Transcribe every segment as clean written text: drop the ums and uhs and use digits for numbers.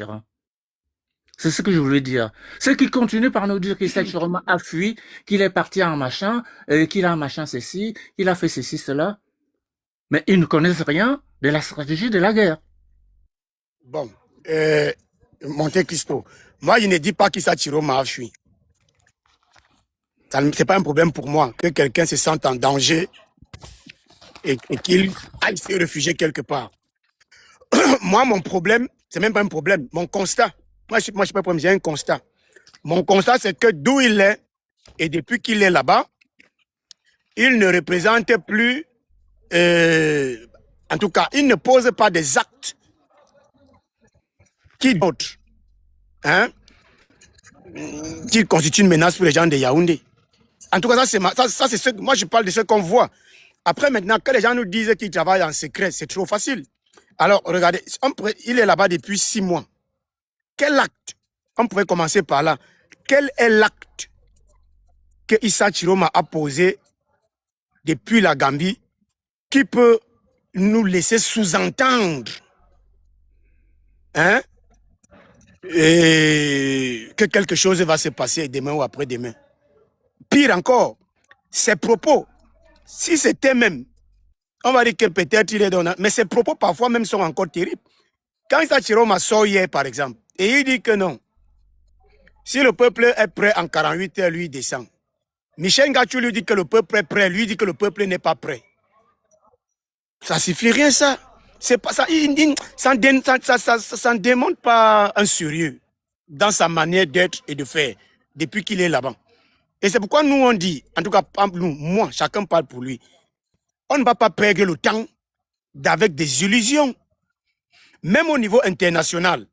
terrain. C'est ce que je voulais dire. Ceux qui continuent par nous dire qu'Issa Chiroma a fui, qu'il est parti en machin, qu'il a un machin ceci, qu'il a fait ceci, cela, mais ils ne connaissent rien de la stratégie de la guerre. Bon, Monte Cristo, moi je ne dis pas qu'Issa Chiroma a fui. Ce n'est pas un problème pour moi que quelqu'un se sente en danger et qu'il aille se réfugier quelque part. Moi, mon problème, c'est même pas un problème, mon constat. Moi, je suis pas un problème, j'ai un constat. Mon constat, c'est que d'où il est, et depuis qu'il est là-bas, il ne représente plus, en tout cas, il ne pose pas des actes qui d'autres, hein, qui constituent une menace pour les gens de Yaoundé. En tout cas, ça c'est ce que moi je parle de ce qu'on voit. Après, maintenant, que les gens nous disent qu'ils travaillent en secret, c'est trop facile. Alors, regardez, il est là-bas depuis 6 mois. Quel acte? On pourrait commencer par là. Quel est l'acte que Issa Chiroma a posé depuis la Gambie qui peut nous laisser sous-entendre, hein, et que quelque chose va se passer demain ou après-demain? Pire encore, ses propos, si c'était même, on va dire que peut-être il est dans... Mais ses propos parfois même sont encore terribles. Quand Issa Chiroma sort hier, par exemple, et il dit que non, si le peuple est prêt en 48 heures, lui descend. Michel Ngachou lui dit que le peuple est prêt, lui dit que le peuple n'est pas prêt. Ça suffit rien, ça. C'est pas ça. Ça ne démontre pas un sérieux dans sa manière d'être et de faire depuis qu'il est là-bas. Et c'est pourquoi nous on dit, en tout cas nous, moi, chacun parle pour lui, on ne va pas perdre le temps avec des illusions. Même au niveau international,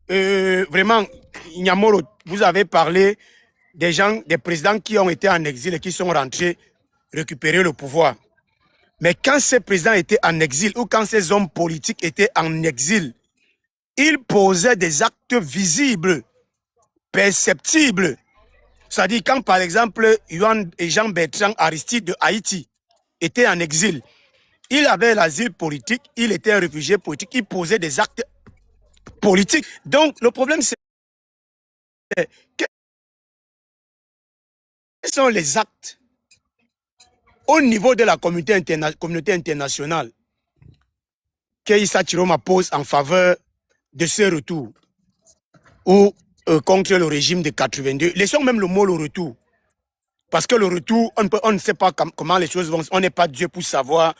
vraiment, Nyamoro, vous avez parlé des gens, des présidents qui ont été en exil et qui sont rentrés récupérer le pouvoir. Mais quand ces présidents étaient en exil ou quand ces hommes politiques étaient en exil, ils posaient des actes visibles, perceptibles. C'est-à-dire quand par exemple Jean-Bertrand Aristide de Haïti était en exil, il avait l'asile politique, il était un réfugié politique, il posait des actes politiques. Donc le problème c'est quels sont les actes au niveau de la communauté internationale que Issa Chiroma pose en faveur de ce retour ou contre le régime de 82. Laissons même le mot le retour. Parce que le retour, on ne sait pas comment les choses vont. On n'est pas Dieu pour savoir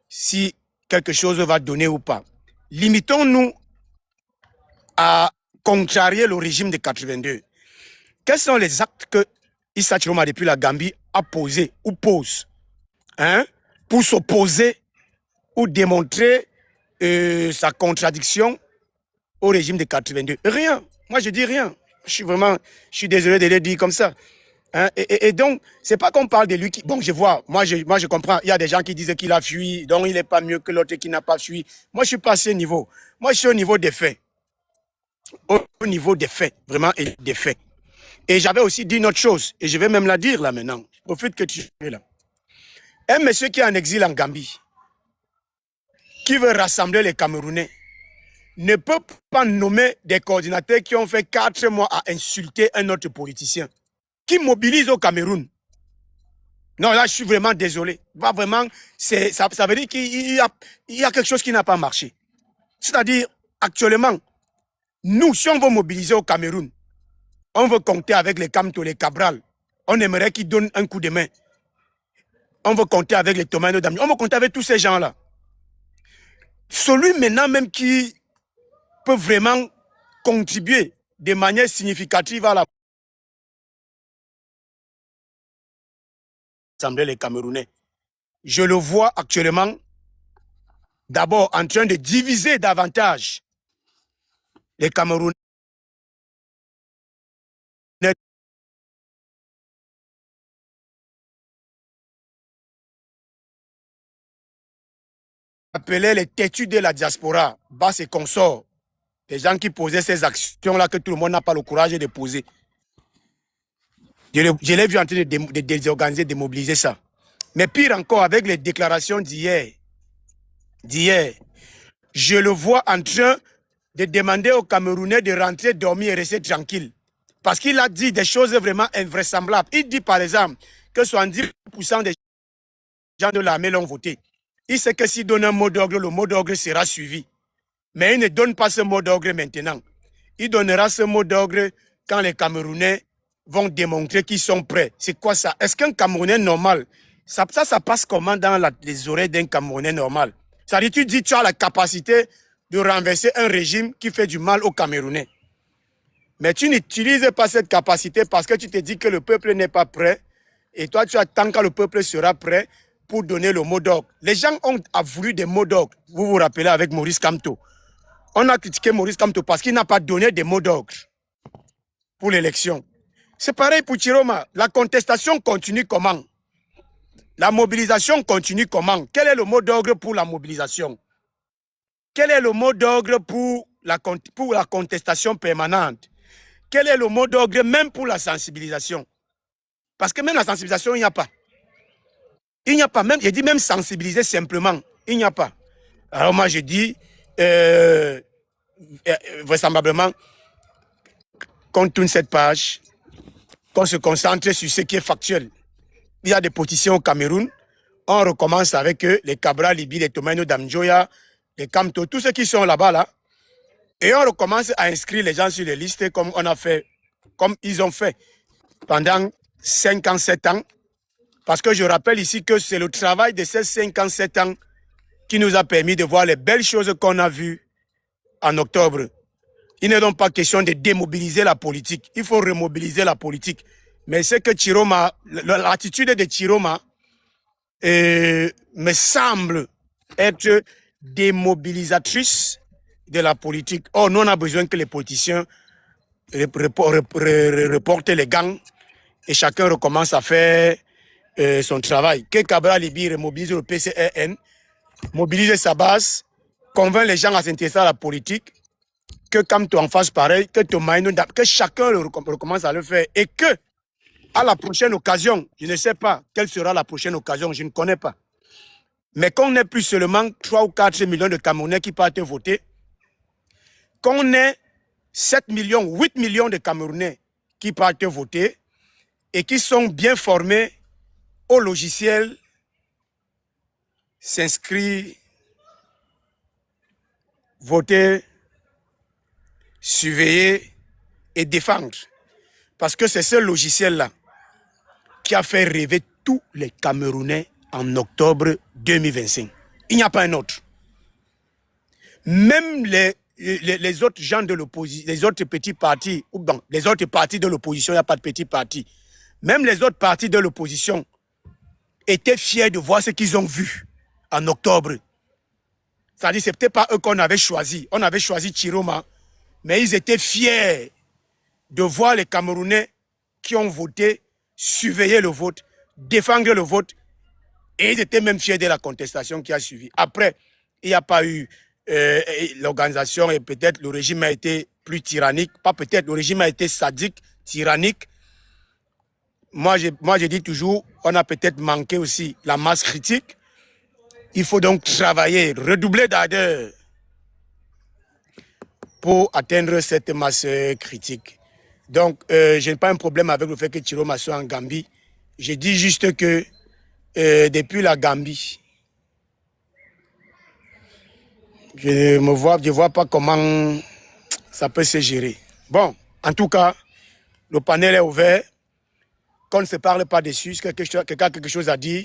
si quelque chose va donner ou pas. Limitons-nous à contrarier le régime de 82. Quels sont les actes que Issa Chiroma depuis la Gambie a posé ou pose, hein, pour s'opposer ou démontrer sa contradiction au régime de 82? Rien. Moi, je dis rien. Je suis désolé de le dire comme ça. Hein? Et donc, c'est pas qu'on parle de lui qui... Bon, je vois, moi je comprends. Il y a des gens qui disent qu'il a fui, donc il n'est pas mieux que l'autre qui n'a pas fui. Moi, je suis pas à ce niveau. Moi, je suis au niveau des faits. Au niveau des faits, vraiment, et des faits. Et j'avais aussi dit une autre chose, et je vais même la dire là maintenant. Je profite que tu es là. Un monsieur qui est en exil en Gambie, qui veut rassembler les Camerounais, ne peut pas nommer des coordinateurs qui ont fait 4 mois à insulter un autre politicien, qui mobilise au Cameroun. Non, là, je suis vraiment désolé. Pas vraiment, ça veut dire qu'il y a quelque chose qui n'a pas marché. C'est-à-dire, actuellement, nous, si on veut mobiliser au Cameroun, on veut compter avec les Kamto, les Cabral. On aimerait qu'ils donnent un coup de main. On veut compter avec les Tomano Dami. On veut compter avec tous ces gens-là. Celui maintenant même qui peut vraiment contribuer de manière significative à la Assemblée les Camerounais. Je le vois actuellement d'abord en train de diviser davantage les Camerounais. Appelait les têtus de la diaspora, Basse et consorts, des gens qui posaient ces actions-là que tout le monde n'a pas le courage de poser. Je l'ai vu en train de désorganiser, de mobiliser ça. Mais pire encore, avec les déclarations d'hier, je le vois en train de demander aux Camerounais de rentrer, dormir et rester tranquille. Parce qu'il a dit des choses vraiment invraisemblables. Il dit par exemple que 70% des gens de l'armée l'ont voté. Il sait que s'il donne un mot d'ordre, le mot d'ordre sera suivi. Mais il ne donne pas ce mot d'ordre maintenant. Il donnera ce mot d'ordre quand les Camerounais vont démontrer qu'ils sont prêts. C'est quoi ça? Est-ce qu'un Camerounais normal, ça passe comment dans les oreilles d'un Camerounais normal? Ça dit, tu dis tu as la capacité de renverser un régime qui fait du mal aux Camerounais. Mais tu n'utilises pas cette capacité parce que tu te dis que le peuple n'est pas prêt. Et toi, tu attends quand le peuple sera prêt pour donner le mot d'ordre. Les gens ont voulu des mots d'ordre. Vous vous rappelez avec Maurice Kamto. On a critiqué Maurice Kamto parce qu'il n'a pas donné des mots d'ordre pour l'élection. C'est pareil pour Chiroma. La contestation continue comment? La mobilisation continue comment? Quel est le mot d'ordre pour la mobilisation? Quel est le mot d'ordre pour la contestation permanente? Quel est le mot d'ordre même pour la sensibilisation? Parce que même la sensibilisation, il n'y a pas. Il n'y a pas. Même, j'ai dit même sensibiliser simplement. Il n'y a pas. Alors moi, je dis, vraisemblablement, qu'on tourne cette page, qu'on se concentre sur ce qui est factuel. Il y a des politiciens au Cameroun. On recommence avec eux, les Cabra, Libi, les Tomaino Damjoya, les Kamto, tous ceux qui sont là-bas, là. Et on recommence à inscrire les gens sur les listes comme on a fait, comme ils ont fait pendant 5 ans, 7 ans. Parce que je rappelle ici que c'est le travail de ces 5 ans, 7 ans qui nous a permis de voir les belles choses qu'on a vues en octobre. Il n'est donc pas question de démobiliser la politique. Il faut remobiliser la politique. Mais c'est que Chiroma, l'attitude de Chiroma me semble être démobilisatrice de la politique. Or, nous, on a besoin que les politiciens reportent les gants et chacun recommence à faire son travail. Que Cabral Libi remobilise le PCRN, mobilise sa base, convainc les gens à s'intéresser à la politique, que Kamto en fasse pareil, que chacun recommence à le faire et que, à la prochaine occasion, je ne sais pas quelle sera la prochaine occasion, je ne connais pas, mais qu'on n'ait plus seulement 3 ou 4 millions de Camerounais qui partent voter, qu'on ait 7 millions, 8 millions de Camerounais qui partent voter et qui sont bien formés au logiciel, s'inscrire, voter, surveiller et défendre. Parce que c'est ce logiciel-là qui a fait rêver tous les Camerounais en octobre 2025. Il n'y a pas un autre. Même les autres gens de l'opposition, les autres petits partis, ou bon, les autres partis de l'opposition, il n'y a pas de petits partis. Même les autres partis de l'opposition étaient fiers de voir ce qu'ils ont vu en octobre. C'est-à-dire, ce n'était pas eux qu'on avait choisi. On avait choisi Chiroma, mais ils étaient fiers de voir les Camerounais qui ont voté, surveiller le vote, défendre le vote, et ils étaient même fiers de la contestation qui a suivi. Après, il n'y a pas eu l'organisation et peut-être le régime a été plus tyrannique, pas peut-être, le régime a été sadique, tyrannique. Moi, je dis toujours, on a peut-être manqué aussi la masse critique. Il faut donc travailler, redoubler d'ardeur pour atteindre cette masse critique. Donc, je n'ai pas un problème avec le fait que Chiroma soit en Gambie. Je dis juste que depuis la Gambie, je ne vois pas comment ça peut se gérer. Bon, en tout cas, le panel est ouvert. Qu'on ne se parle pas dessus. Si quelqu'un a quelque chose à dire,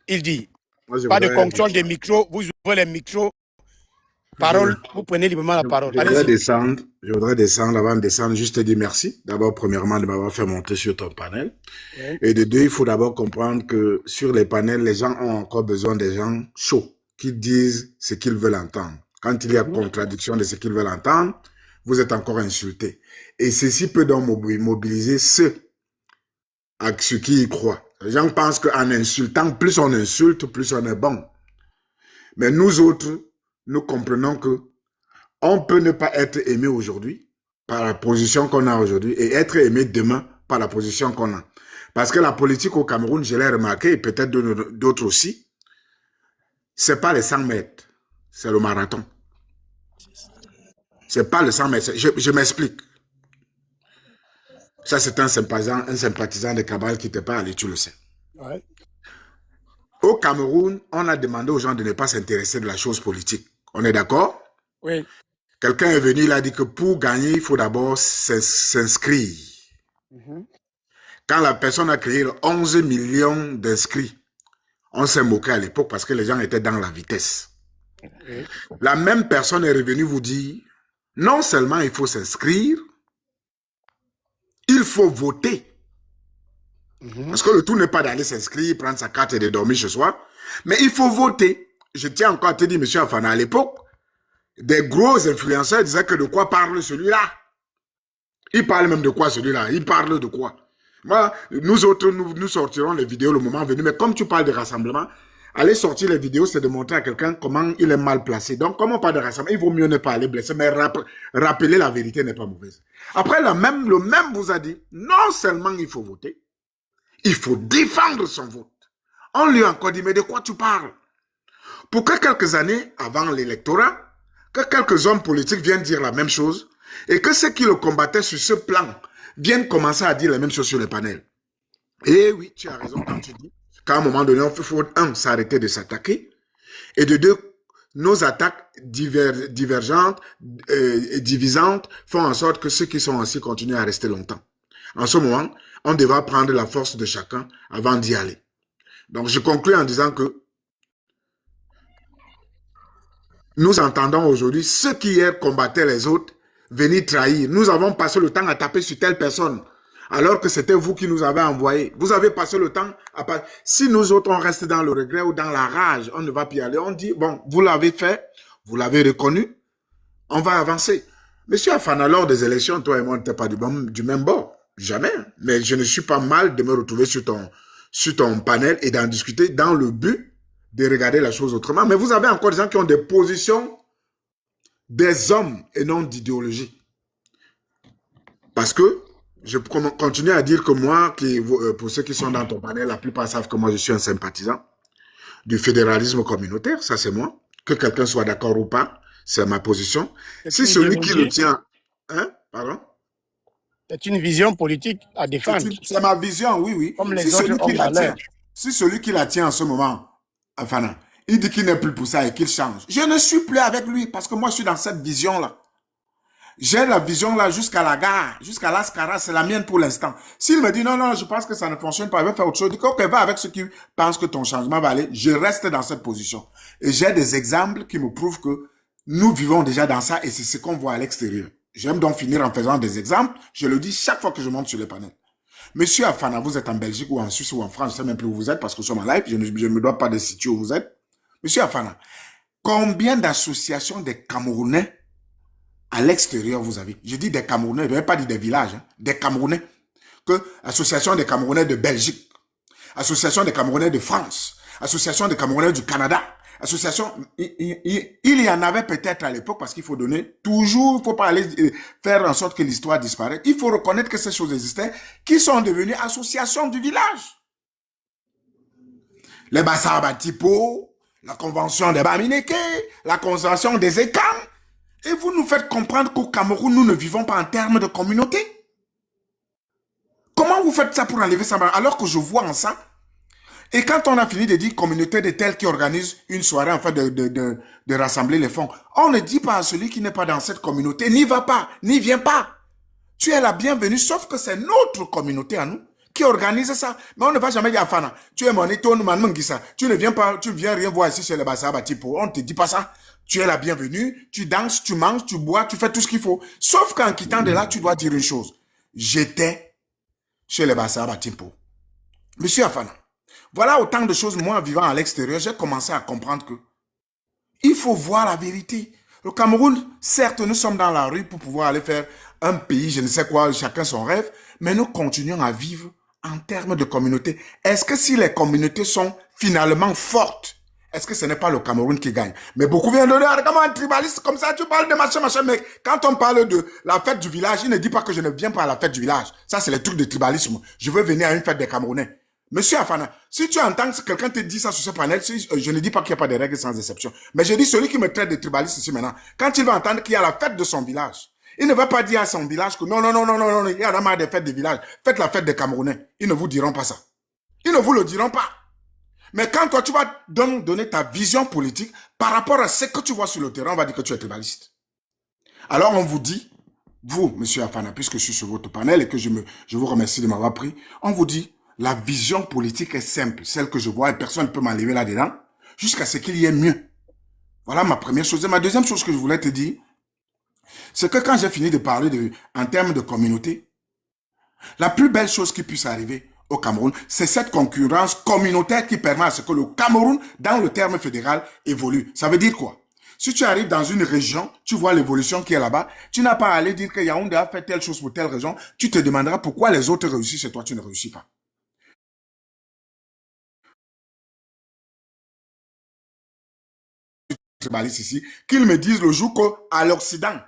il dit. Moi, Pas de contrôle des micros. Vous ouvrez les micros. Parole, vous prenez librement la parole. Je voudrais descendre, avant de descendre, juste te dire merci. D'abord, premièrement, de m'avoir fait monter sur ton panel. Oui. Et de deux, il faut d'abord comprendre que sur les panels, les gens ont encore besoin des gens chauds, qui disent ce qu'ils veulent entendre. Quand il y a contradiction de ce qu'ils veulent entendre, vous êtes encore insultés. Et ceci peut donc mobiliser ceux à ceux qui y croient. Les gens pensent qu'en insultant, plus on insulte, plus on est bon. Mais nous autres, nous comprenons que on peut ne pas être aimé aujourd'hui par la position qu'on a aujourd'hui et être aimé demain par la position qu'on a. Parce que la politique au Cameroun, je l'ai remarqué, et peut-être d'autres aussi, c'est pas les 100 mètres, c'est le marathon. C'est pas le sang, mais je m'explique. Ça, c'est un sympathisant de Cabral qui t'est pas allé, tu le sais. Ouais. Au Cameroun, on a demandé aux gens de ne pas s'intéresser de la chose politique. On est d'accord? Oui. Quelqu'un est venu, il a dit que pour gagner, il faut d'abord s'inscrire. Quand la personne a créé 11 millions d'inscrits, on s'est moqué à l'époque parce que les gens étaient dans la vitesse. Oui. La même personne est revenue vous dire, non seulement il faut s'inscrire, il faut voter. Parce que le tout n'est pas d'aller s'inscrire, prendre sa carte et de dormir chez soi, mais il faut voter. Je tiens encore à te dire, monsieur Afana, à l'époque, des gros influenceurs disaient que de quoi parle celui-là. Il parle même de quoi celui-là? Il parle de quoi? Moi, nous autres, nous sortirons les vidéos le moment venu, mais comme tu parles de rassemblement, aller sortir les vidéos, c'est de montrer à quelqu'un comment il est mal placé. Donc, comme on parle de rassemblement, il vaut mieux ne pas aller blesser, mais rappeler la vérité n'est pas mauvaise. Après, le même vous a dit, non seulement il faut voter, il faut défendre son vote. On lui a encore dit, mais de quoi tu parles? Pour que quelques années avant l'électorat, que quelques hommes politiques viennent dire la même chose et que ceux qui le combattaient sur ce plan viennent commencer à dire la même chose sur les panels. Et oui, tu as raison quand tu dis qu'à un moment donné, il faut, un, s'arrêter de s'attaquer, et de deux, nos attaques divergentes et divisantes font en sorte que ceux qui sont ainsi continuent à rester longtemps. En ce moment, on devra prendre la force de chacun avant d'y aller. Donc, je conclue en disant que nous entendons aujourd'hui ceux qui hier combattaient les autres venir trahir. Nous avons passé le temps à taper sur telle personne, alors que c'était vous qui nous avez envoyé. Vous avez passé le temps à... Si nous autres, on reste dans le regret ou dans la rage, on ne va plus y aller. On dit, bon, vous l'avez fait, vous l'avez reconnu, on va avancer. Monsieur Afana, lors des élections, toi et moi, on n'était pas du même bord. Jamais. Mais je ne suis pas mal de me retrouver sur ton panel et d'en discuter dans le but de regarder la chose autrement. Mais vous avez encore des gens qui ont des positions des hommes et non d'idéologie. Parce que je continue à dire que moi, pour ceux qui sont dans ton panel, la plupart savent que moi je suis un sympathisant du fédéralisme communautaire, ça c'est moi. Que quelqu'un soit d'accord ou pas, c'est ma position. Si celui qui le tient... Hein? Pardon? C'est une vision politique à défendre. C'est ma vision, oui, oui. Comme les autres hommes valeurs. Si celui qui la tient en ce moment, enfin, il dit qu'il n'est plus pour ça et qu'il change, je ne suis plus avec lui parce que moi je suis dans cette vision-là. J'ai la vision là jusqu'à la gare, jusqu'à l'Ascara, c'est la mienne pour l'instant. S'il me dit non, non, je pense que ça ne fonctionne pas, il va faire autre chose, je dis ok, va avec ceux qui pensent que ton changement va aller, je reste dans cette position. Et j'ai des exemples qui me prouvent que nous vivons déjà dans ça et c'est ce qu'on voit à l'extérieur. J'aime donc finir en faisant des exemples, je le dis chaque fois que je monte sur les panels. Monsieur Afana, vous êtes en Belgique ou en Suisse ou en France, je ne sais même plus où vous êtes parce que nous sommes en live, je ne me dois pas de situer où vous êtes. Monsieur Afana, combien d'associations des Camerounais à l'extérieur vous avez? Je dis des Camerounais, je ne vais pas dire des villages, hein, des Camerounais. Que Association des Camerounais de Belgique, Association des Camerounais de France, Association des Camerounais du Canada, association, il y en avait peut-être à l'époque parce qu'il faut donner, toujours, il ne faut pas aller faire en sorte que l'histoire disparaisse. Il faut reconnaître que ces choses existaient, qui sont devenues associations du village. Les Bassaba Tipo, la convention des Bamineke, la convention des Ekans. Et vous nous faites comprendre qu'au Cameroun, nous ne vivons pas en termes de communauté. Comment vous faites ça pour enlever ça alors que je vois en ça? Et quand on a fini de dire communauté de tels qui organisent une soirée en fait de rassembler les fonds, on ne dit pas à celui qui n'est pas dans cette communauté, n'y va pas, n'y viens pas. Tu es la bienvenue, sauf que c'est notre communauté à nous qui organise ça. Mais on ne va jamais dire à Fana, tu es mon éton, tu ne viens pas, tu viens rien voir ici chez les Bassaba Tipo. On ne te dit pas ça. Tu es la bienvenue, tu danses, tu manges, tu bois, tu fais tout ce qu'il faut. Sauf qu'en quittant de là, tu dois dire une chose. J'étais chez les Bassaba Tipo. Monsieur Afana, voilà autant de choses, moi, vivant à l'extérieur, j'ai commencé à comprendre que il faut voir la vérité. Le Cameroun, certes, nous sommes dans la rue pour pouvoir aller faire un pays, je ne sais quoi, chacun son rêve, mais nous continuons à vivre en termes de communauté. Est-ce que si les communautés sont finalement fortes, est-ce que ce n'est pas le Cameroun qui gagne? Mais beaucoup viennent de dire, comment un tribaliste comme ça, tu parles de machin, mais quand on parle de la fête du village, il ne dit pas que je ne viens pas à la fête du village. Ça, c'est les trucs de tribalisme. Je veux venir à une fête des Camerounais. Monsieur Afana, si tu entends que quelqu'un te dit ça sur ce panel, je ne dis pas qu'il n'y a pas de règles sans exception, mais je dis celui qui me traite de tribaliste ici maintenant, quand il va entendre qu'il y a la fête de son village, il ne va pas dire à son village que non, non, non, non, non, non, il y a marre des fêtes de village, faites la fête des Camerounais. Ils ne vous diront pas ça. Ils ne vous le diront pas. Mais quand toi, tu vas donner ta vision politique par rapport à ce que tu vois sur le terrain, on va dire que tu es tribaliste. Alors on vous dit, vous, monsieur Afana, puisque je suis sur votre panel et que je vous remercie de m'avoir pris, on vous dit, la vision politique est simple, celle que je vois et personne ne peut m'enlever là-dedans, jusqu'à ce qu'il y ait mieux. Voilà ma première chose. Et ma deuxième chose que je voulais te dire, c'est que quand j'ai fini de parler en termes de communauté, la plus belle chose qui puisse arriver au Cameroun, c'est cette concurrence communautaire qui permet à ce que le Cameroun, dans le terme fédéral, évolue. Ça veut dire quoi? Si tu arrives dans une région, tu vois l'évolution qui est là-bas, tu n'as pas à aller dire que Yaoundé a fait telle chose pour telle région, tu te demanderas pourquoi les autres réussissent et toi tu ne réussis pas. Ici, qu'ils me disent le jour qu'à l'Occident,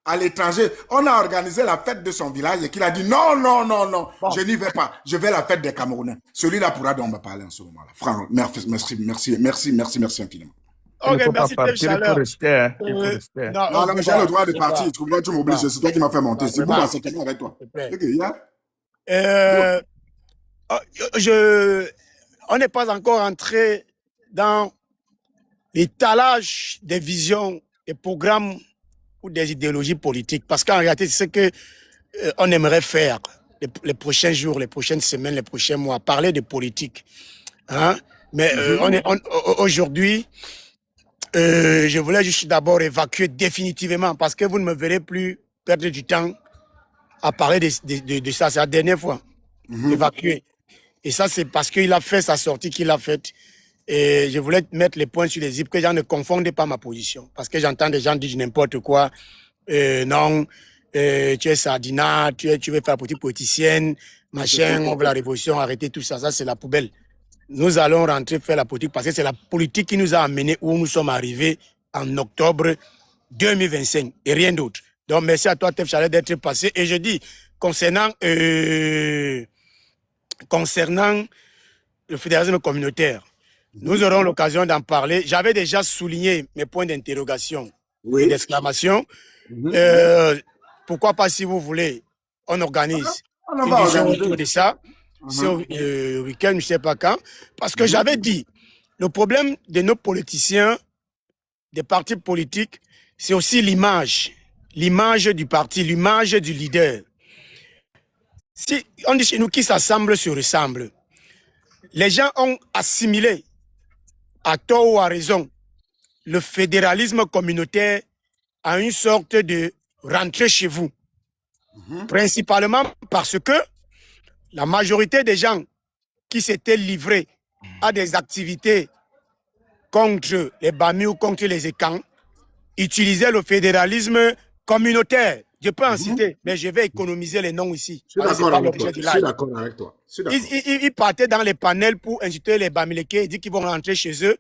à l'étranger, on a organisé la fête de son village et qu'il a dit non, non, non, non, bon, je n'y vais pas, je vais à la fête des Camerounais. Celui-là pourra donc me parler en ce moment-là. Franck, merci infiniment. Ok, merci Dave Chaleur. Non, mais j'ai le droit de partir. Tu m'obliges, c'est toi qui m'as fait monter. C'est bon, c'est quelqu'un avec toi. On n'est pas encore entré dans l'étalage des visions, des programmes ou des idéologies politiques. Parce qu'en réalité, c'est ce que on aimerait faire les prochains jours, les prochaines semaines, les prochains mois, parler de politique. Hein? Mais aujourd'hui, je voulais juste d'abord évacuer définitivement, parce que vous ne me verrez plus perdre du temps à parler de ça. C'est la dernière fois. Évacuer. Et ça, c'est parce qu'il a fait sa sortie qu'il a faite. Et je voulais mettre les points sur les i, que les gens ne confondent pas ma position. Parce que j'entends des gens dire n'importe quoi. Non, tu es Sardina, tu veux faire la politique politicienne, machin, on veut la révolution, arrêter tout ça. Ça, c'est la poubelle. Nous allons rentrer faire la politique parce que c'est la politique qui nous a amenés où nous sommes arrivés en octobre 2025 et rien d'autre. Donc, merci à toi, Tef Chalet, d'être passé. Et je dis, concernant le fédéralisme communautaire, nous aurons l'occasion d'en parler. J'avais déjà souligné mes points d'interrogation et d'exclamation. Pourquoi pas, si vous voulez, on organise une vision autour de ça. C'est au week-end, je ne sais pas quand. Parce que j'avais dit, le problème de nos politiciens, des partis politiques, c'est aussi l'image. L'image du parti, l'image du leader. Si on dit chez nous qui s'assemble se ressemble, les gens ont assimilé, à tort ou à raison, le fédéralisme communautaire à une sorte de rentrer chez vous. Principalement parce que la majorité des gens qui s'étaient livrés à des activités contre les Bami ou contre les Ekans utilisaient le fédéralisme communautaire. Je peux en citer, mais je vais économiser les noms ici. Je suis d'accord avec toi. Ils partaient dans les panels pour inciter les Bamileke et dire qu'ils vont rentrer chez eux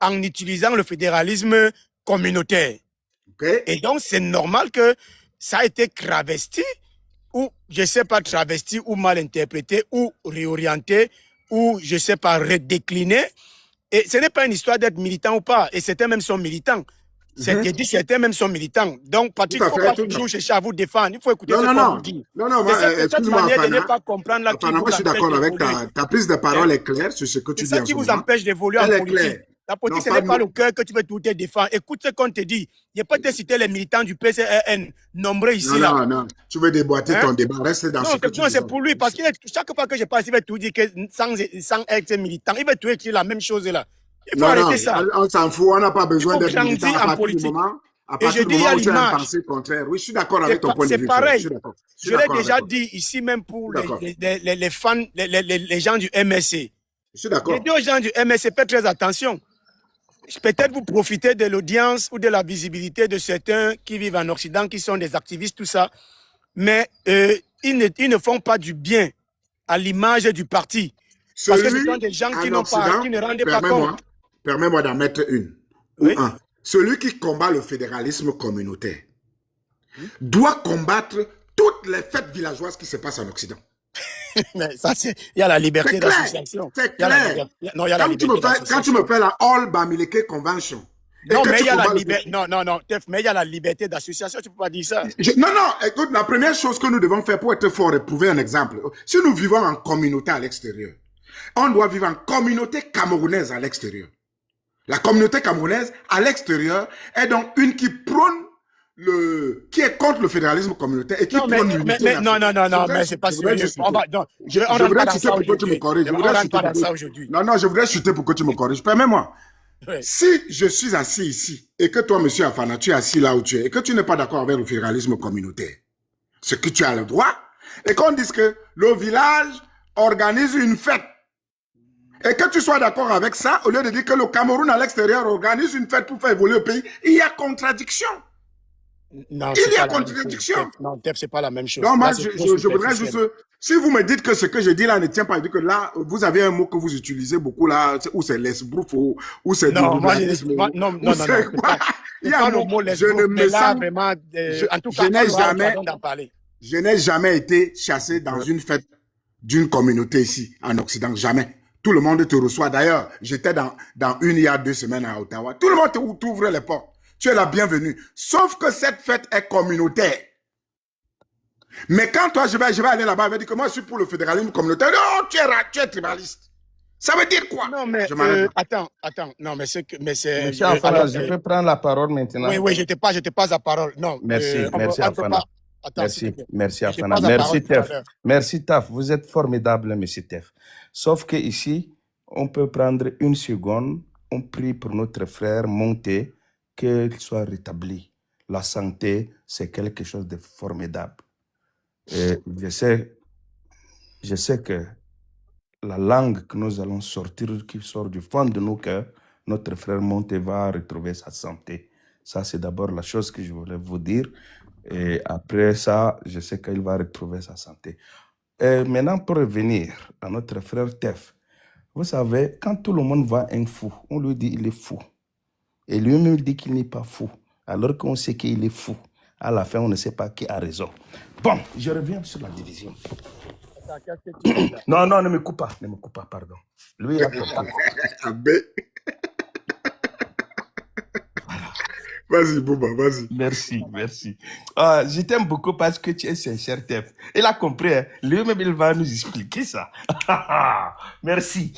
en utilisant le fédéralisme communautaire. Et donc, c'est normal que ça a été travesti, ou je ne sais pas, travesti ou mal interprété, ou réorienté, ou je ne sais pas, redécliné. Et ce n'est pas une histoire d'être militant ou pas. Et certains même sont militants. Certains même sont militants. Donc, Patrick, il ne faut pas toujours chercher à vous défendre. Il faut écouter ce qu'on vous dit. Non, excuse-moi, moi, je suis d'accord avec ta prise de parole est claire sur ce que tu dis. C'est ça qui vous empêche d'évoluer en politique. La politique, ce n'est pas le cœur que tu veux tout te défendre. Écoute ce qu'on te dit. Je peux te citer les militants du PCRN, nombreux ici. Non. Tu veux déboîter ton débat. Reste dans ce que tu dis. Non, c'est pour lui. Parce que chaque fois que je passe, il va tout dire que sans être militant, il va tout écrire la même chose là. Il faut arrêter ça. On s'en fout. On n'a pas besoin d'être militant en politique. À partir du moment où tu as une pensée contraire. Oui, je suis d'accord avec ton point de vue. C'est pareil. Je l'ai déjà dit ici même pour les fans, les gens du MSC. Je suis d'accord. Les deux gens du MSC, faites très attention. Peut-être vous profitez de l'audience ou de la visibilité de certains qui vivent en Occident, qui sont des activistes, tout ça. Mais ils ne font pas du bien à l'image du parti. Parce que ce sont des gens qui ne rendent pas compte. Permets-moi d'en mettre une. Oui. Ou un. Celui qui combat le fédéralisme communautaire doit combattre toutes les fêtes villageoises qui se passent en Occident. Mais ça, il y a la liberté C'est clair. d'association. C'est Il y a la clair. liberté. Non, il y a la Quand liberté quand tu d'association. me fais la All Bamileke Convention, et Non, que mais tu il y a la combats le liberté. Non, Tef, mais il y a la liberté d'association. Tu peux pas dire ça. Non, écoute, la première chose que nous devons faire pour être fort et prouver un exemple, si nous vivons en communauté à l'extérieur, on doit vivre en communauté camerounaise à l'extérieur. La communauté camerounaise à l'extérieur est donc une qui prône qui est contre le fédéralisme communautaire et qui prône l'unité. Non, mais c'est pas sérieux. Je voudrais chuter pour que tu me corriges. Je voudrais chuter pour que tu me corriges. Permets-moi. Oui. Si je suis assis ici et que toi, monsieur Afana, tu es assis là où tu es et que tu n'es pas d'accord avec le fédéralisme communautaire, ce que tu as le droit, et qu'on dise que le village organise une fête, et que tu sois d'accord avec ça, au lieu de dire que le Cameroun à l'extérieur organise une fête pour faire évoluer le pays, il y a contradiction. Non, il y a contradiction. Non, c'est pas la même chose. Non, moi, je voudrais juste... Si vous me dites que ce que je dis là ne tient pas, que là, vous avez un mot que vous utilisez beaucoup là, ou c'est l'esbrouf, ou c'est... Non, moi, non. Il y a un mot l'esbrouf, mais là, vraiment, en tout cas, je n'ai jamais été chassé dans une fête d'une communauté ici, en Occident, jamais. Tout le monde te reçoit. D'ailleurs, j'étais dans une il y a 2 semaines à Ottawa. Tout le monde t'ouvre les portes. Tu es la bienvenue. Sauf que cette fête est communautaire. Mais quand toi, je vais aller là-bas, je vais dire que moi, je suis pour le fédéralisme communautaire. Non, tu es tribaliste. Ça veut dire quoi? Non, mais attends. Non, mais c'est... Monsieur Afana, je peux prendre la parole maintenant? Oui, je te passe la parole. Non. Merci Afana. Attends, merci Afana. Merci Tef. Merci Taf. Vous êtes formidable, monsieur Tef. Sauf que ici, on peut prendre 1 seconde. On prie pour notre frère Monté qu'il soit rétabli. La santé, c'est quelque chose de formidable. Et je sais que la langue que nous allons sortir, qui sort du fond de nos cœurs, notre frère Monté va retrouver sa santé. Ça, c'est d'abord la chose que je voulais vous dire. Et après ça, je sais qu'il va retrouver sa santé. Et maintenant, pour revenir à notre frère Tef, vous savez, quand tout le monde voit un fou, on lui dit qu'il est fou. Et lui-même dit qu'il n'est pas fou, alors qu'on sait qu'il est fou. À la fin, on ne sait pas qui a raison. Bon, je reviens sur la division. Non, ne me coupe pas, pardon. Lui, il a compris. Vas-y, Bouba, vas-y. Merci. Je t'aime beaucoup parce que tu es sincère, Tef. Il a compris, hein? Lui-même, il va nous expliquer ça. Merci.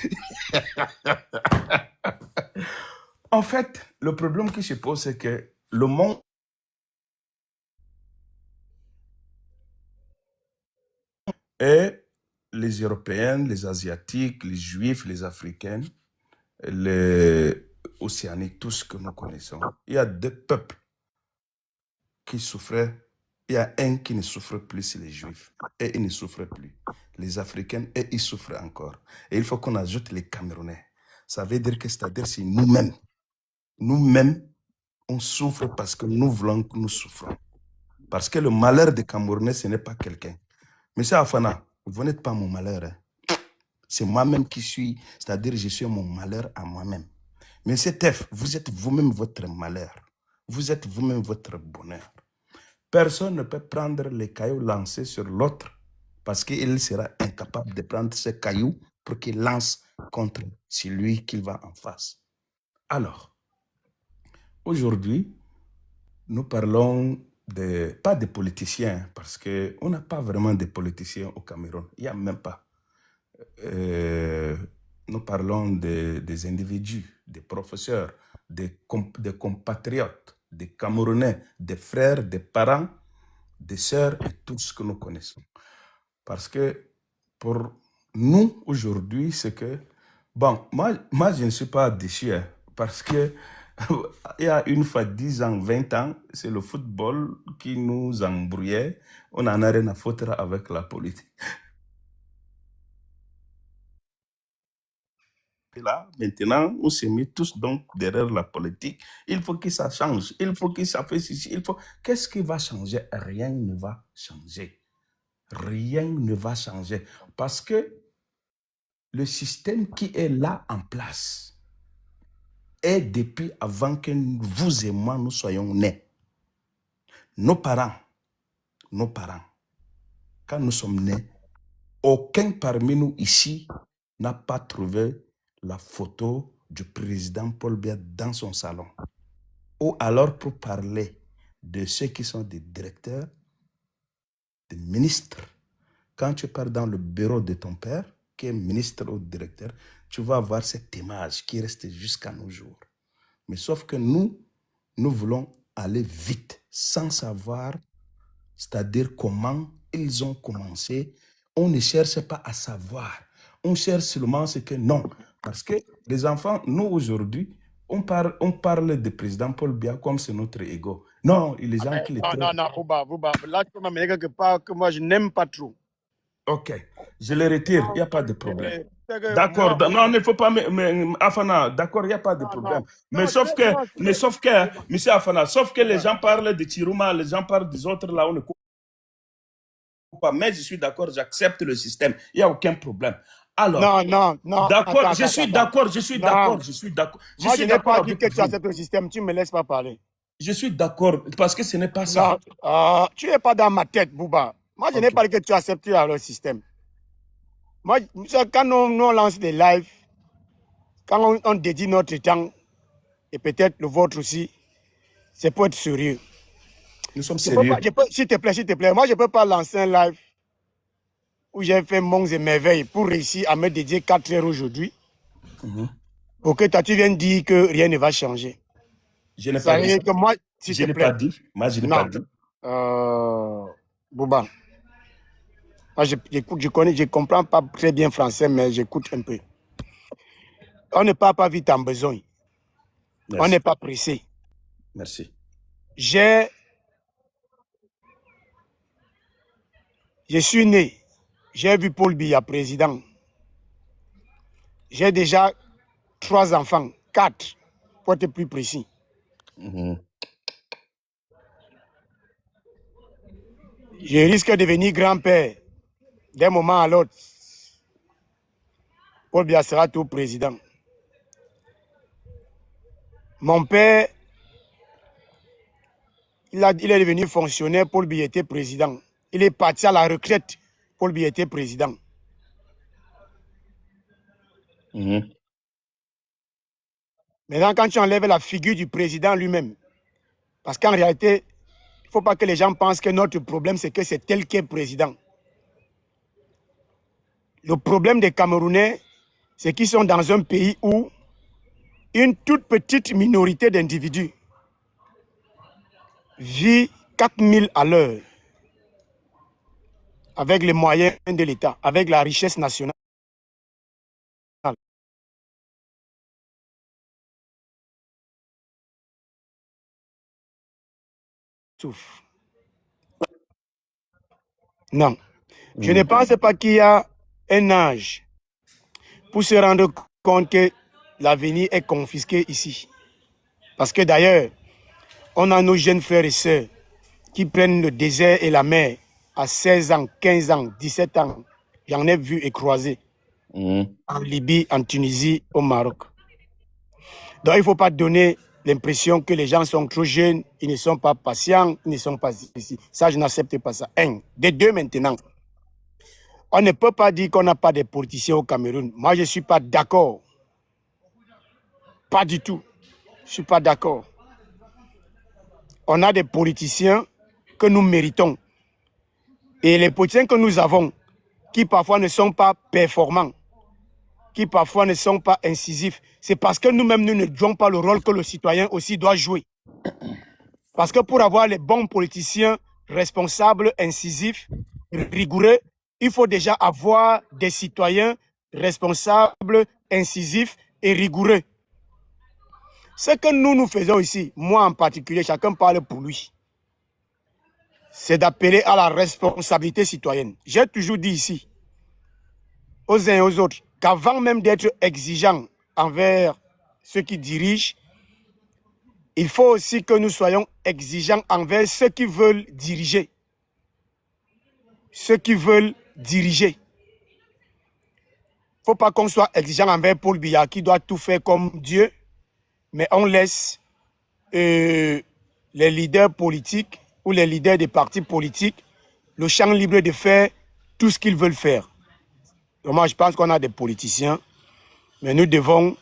En fait, le problème qui se pose, c'est que le monde et les Européens, les Asiatiques, les Juifs, les Africains, les Océaniques, tout ce que nous connaissons, il y a 2 peuples qui souffraient. Il y a un qui ne souffre plus, c'est les Juifs. Et ils ne souffrent plus. Les Africains, et ils souffrent encore. Et il faut qu'on ajoute les Camerounais. Ça veut dire que c'est-à-dire c'est nous-mêmes. Nous-mêmes, on souffre parce que nous voulons que nous souffrons. Parce que le malheur des Camerounais, ce n'est pas quelqu'un. Monsieur Afana, vous n'êtes pas mon malheur. Hein. C'est moi-même qui suis, c'est-à-dire je suis mon malheur à moi-même. Monsieur Tef, vous êtes vous-même votre malheur. Vous êtes vous-même votre bonheur. Personne ne peut prendre les cailloux lancés sur l'autre parce qu'il sera incapable de prendre ces cailloux pour qu'il lance contre celui qu'il va en face. Alors, aujourd'hui, nous parlons pas de politiciens, parce qu'on n'a pas vraiment de politiciens au Cameroun. Il n'y a même pas. Nous parlons des individus, des professeurs, des compatriotes, des Camerounais, des frères, des parents, des sœurs et tout ce que nous connaissons. Parce que pour nous, aujourd'hui, c'est que... Bon, moi je ne suis pas déçu, hein, parce que il y a une fois 10 ans, 20 ans, c'est le football qui nous embrouillait. On n'en a rien à foutre avec la politique. Et là, maintenant, on s'est mis tous donc derrière la politique. Il faut que ça change. Il faut que ça fasse ici. Qu'est-ce qui va changer? Rien ne va changer. Rien ne va changer. Parce que le système qui est là en place est depuis avant que vous et moi, nous soyons nés. Nos parents, quand nous sommes nés, aucun parmi nous ici n'a pas trouvé la photo du président Paul Biya dans son salon. Ou alors pour parler de ceux qui sont des directeurs, des ministres. Quand tu pars dans le bureau de ton père, qui est ministre ou directeur, tu vas voir cette image qui reste jusqu'à nos jours. Mais sauf que nous voulons aller vite, sans savoir, c'est-à-dire comment ils ont commencé. On ne cherche pas à savoir. On cherche seulement ce que non. Parce que les enfants, nous aujourd'hui, on parle de président Paul Biya comme c'est notre ego. Non, les gens qui le traitent. Non, Bouba, là tu m'as mis quelque part que moi je n'aime pas trop. Ok, je le retire, il n'y a pas de problème. D'accord, non, il ne faut pas... Afana, d'accord, il n'y a pas de problème. Mais sauf que, monsieur Afana, sauf que les gens parlent de Chiruma, les gens parlent des autres, là, on ne coupe pas. Mais je suis d'accord, j'accepte le système, il n'y a aucun problème. Alors, non. d'accord, je suis d'accord. Moi, je n'ai pas dit que tu acceptes le système, tu ne me laisses pas parler. Je suis d'accord, parce que ce n'est pas ça. Non, tu n'es pas dans ma tête, Bouba. Moi, je n'ai pas dit que tu acceptes le système. Moi, quand on lance des lives, quand on dédie notre temps, et peut-être le vôtre aussi, c'est pour être sérieux. Nous sommes sérieux. S'il te plaît, moi, je ne peux pas lancer un live où j'ai fait monts et merveilles pour réussir à me dédier 4 heures aujourd'hui, pour que toi, tu viennes dire que rien ne va changer. Je n'ai pas dit. Que moi, je n'ai pas dit. Moi, je n'ai pas dit. Bouba, moi, je comprends pas très bien français, mais j'écoute un peu. On ne part pas vite en besoin. Merci. On n'est pas pressé. Merci. Je suis né, j'ai vu Paul Biya président. J'ai déjà 3 enfants, 4, pour être plus précis. Je risque de devenir grand-père d'un moment à l'autre. Paul Biya sera tout président. Mon père, il est devenu fonctionnaire, Paul Biya était président. Il est parti à la retraite, Paul Biya était président. Maintenant, quand tu enlèves la figure du président lui-même, parce qu'en réalité, il ne faut pas que les gens pensent que notre problème, c'est que c'est tel qui est président. Le problème des Camerounais, c'est qu'ils sont dans un pays où une toute petite minorité d'individus vit 4000 à l'heure avec les moyens de l'État, avec la richesse nationale. Souffre. Non. Je ne pense pas qu'il y a un âge pour se rendre compte que l'avenir est confisqué ici. Parce que d'ailleurs, on a nos jeunes frères et sœurs qui prennent le désert et la mer à 16 ans, 15 ans, 17 ans. J'en ai vu et croisé en Libye, en Tunisie, au Maroc. Donc, il ne faut pas donner l'impression que les gens sont trop jeunes, ils ne sont pas patients, ils ne sont pas ici. Ça, je n'accepte pas ça. De deux, maintenant, on ne peut pas dire qu'on n'a pas de politiciens au Cameroun. Moi, je ne suis pas d'accord. Pas du tout. Je ne suis pas d'accord. On a des politiciens que nous méritons. Et les politiciens que nous avons, qui parfois ne sont pas performants, qui parfois ne sont pas incisifs, c'est parce que nous-mêmes, nous ne jouons pas le rôle que le citoyen aussi doit jouer. Parce que pour avoir les bons politiciens responsables, incisifs, rigoureux, il faut déjà avoir des citoyens responsables, incisifs et rigoureux. Ce que nous faisons ici, moi en particulier, chacun parle pour lui, c'est d'appeler à la responsabilité citoyenne. J'ai toujours dit ici, aux uns et aux autres, qu'avant même d'être exigeant envers ceux qui dirigent, il faut aussi que nous soyons exigeants envers ceux qui veulent diriger. Ceux qui veulent diriger. Il ne faut pas qu'on soit exigeant envers Paul Biya qui doit tout faire comme Dieu, mais on laisse les leaders politiques ou les leaders des partis politiques le champ libre de faire tout ce qu'ils veulent faire. Donc moi, je pense qu'on a des politiciens, mais nous devons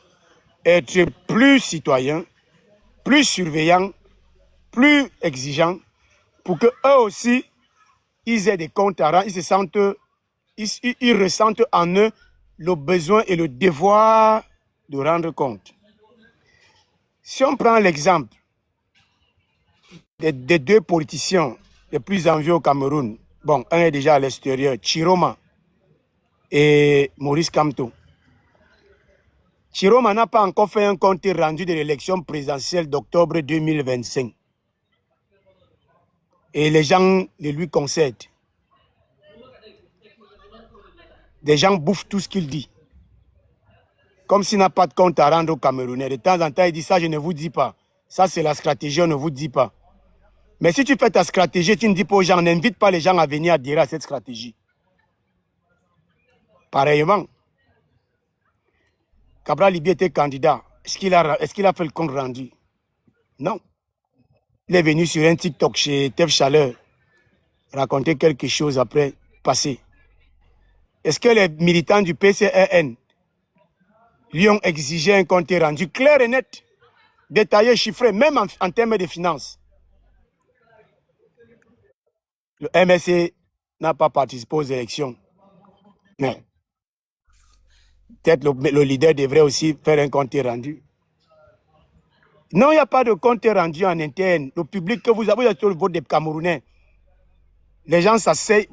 être plus citoyens, plus surveillants, plus exigeants, pour que eux aussi, ils aient des comptes à rendre, ils ressentent en eux le besoin et le devoir de rendre compte. Si on prend l'exemple des deux politiciens les plus envieux au Cameroun, bon, un est déjà à l'extérieur, Chiroma et Maurice Kamto. Chiroma n'a pas encore fait un compte rendu de l'élection présidentielle d'octobre 2025. Et les gens le lui concèdent. Des gens bouffent tout ce qu'il dit. Comme s'il n'a pas de compte à rendre aux Camerounais. De temps en temps, il dit ça, je ne vous dis pas. Ça, c'est la stratégie, on ne vous dit pas. Mais si tu fais ta stratégie, tu ne dis pas aux gens, n'invite pas les gens à venir adhérer à cette stratégie. Pareillement, Cabral Libi était candidat. Est-ce qu'il a fait le compte rendu? Non. Il est venu sur un TikTok chez Tev Chaleur raconter quelque chose après passé. Est-ce que les militants du PCRN lui ont exigé un compte rendu clair et net, détaillé, chiffré, même en termes de finances? Le MSC n'a pas participé aux élections. Mais peut-être le leader devrait aussi faire un compte rendu. Non, il n'y a pas de compte rendu en interne. Le public que vous avez sur le vote des Camerounais, les gens s'asseyent.